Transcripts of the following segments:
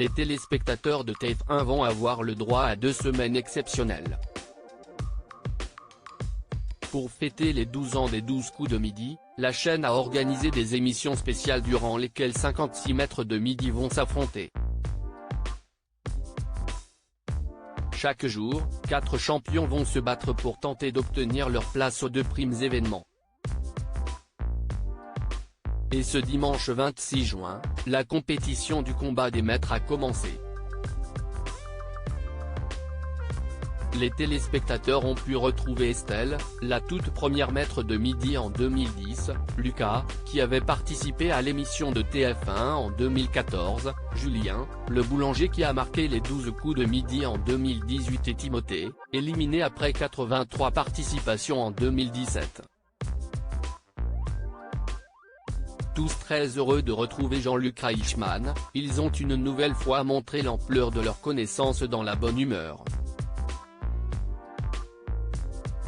les téléspectateurs de TF1 vont avoir le droit à 2 semaines exceptionnelles. Pour fêter les 12 ans des 12 coups de midi, la chaîne a organisé des émissions spéciales durant lesquelles 56 maîtres de midi vont s'affronter. Chaque jour, 4 champions vont se battre pour tenter d'obtenir leur place aux 2 primes événements. Et ce dimanche 26 juin, la compétition du combat des maîtres a commencé. Les téléspectateurs ont pu retrouver Estelle, la toute première maître de midi en 2010, Lucas, qui avait participé à l'émission de TF1 en 2014, Julien, le boulanger qui a marqué les 12 coups de midi en 2018 et Timothée, éliminé après 83 participations en 2017. Tous très heureux de retrouver Jean-Luc Reichmann, ils ont une nouvelle fois montré l'ampleur de leur connaissance dans la bonne humeur.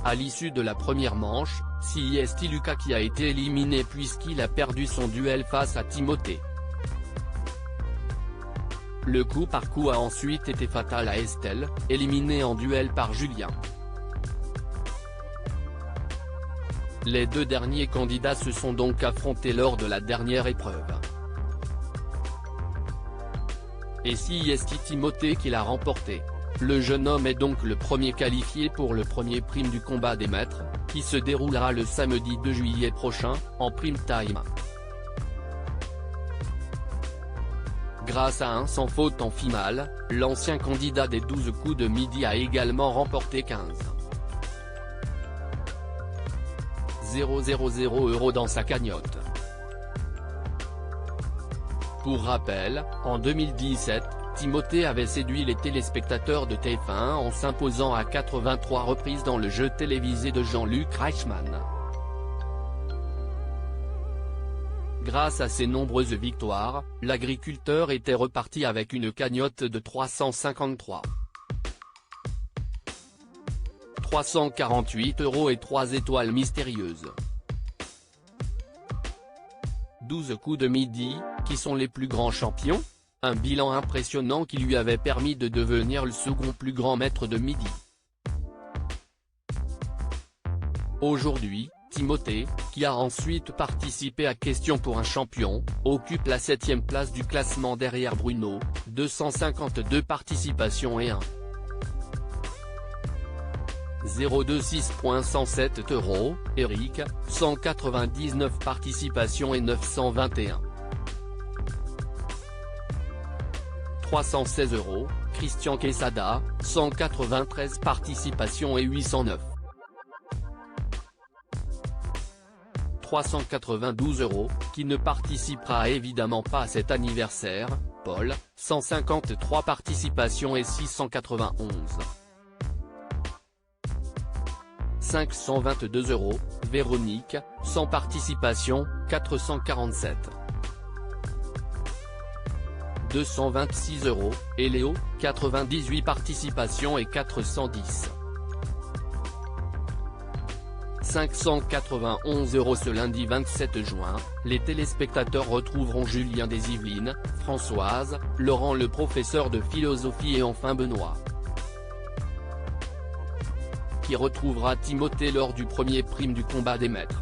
À l'issue de la première manche, c'est Lucas qui a été éliminé puisqu'il a perdu son duel face à Timothée. Le coup par coup a ensuite été fatal à Estelle, éliminée en duel par Julien. Les 2 derniers candidats se sont donc affrontés lors de la dernière épreuve. Et c'est Timothée qui l'a remporté. Le jeune homme est donc le premier qualifié pour le premier prime du combat des maîtres, qui se déroulera le samedi 2 juillet prochain, en prime time. Grâce à un sans faute en finale, l'ancien candidat des 12 coups de midi a également remporté 15 000 € dans sa cagnotte. Pour rappel, en 2017, Timothée avait séduit les téléspectateurs de TF1 en s'imposant à 83 reprises dans le jeu télévisé de Jean-Luc Reichmann. Grâce à ses nombreuses victoires, l'agriculteur était reparti avec une cagnotte de 348 € et 3 étoiles mystérieuses. 12 coups de midi, qui sont les plus grands champions ? Un bilan impressionnant qui lui avait permis de devenir le second plus grand maître de midi. Aujourd'hui, Timothée, qui a ensuite participé à Question pour un champion, occupe la 7e place du classement derrière Bruno, 252 participations et 026,107 €, Eric, 199 participations et 921. 316 €, Christian Quesada, 193 participations et 809. 392 €, qui ne participera évidemment pas à cet anniversaire, Paul, 153 participations et 691. 522 €, Véronique, 100 participations, 447. 226 €, et Léo, 98 participations et 410. 591 € ce lundi 27 juin, les téléspectateurs retrouveront Julien des Yvelines, Françoise, Laurent le professeur de philosophie et enfin Benoît, qui retrouvera Timothée lors du premier prime du combat des maîtres.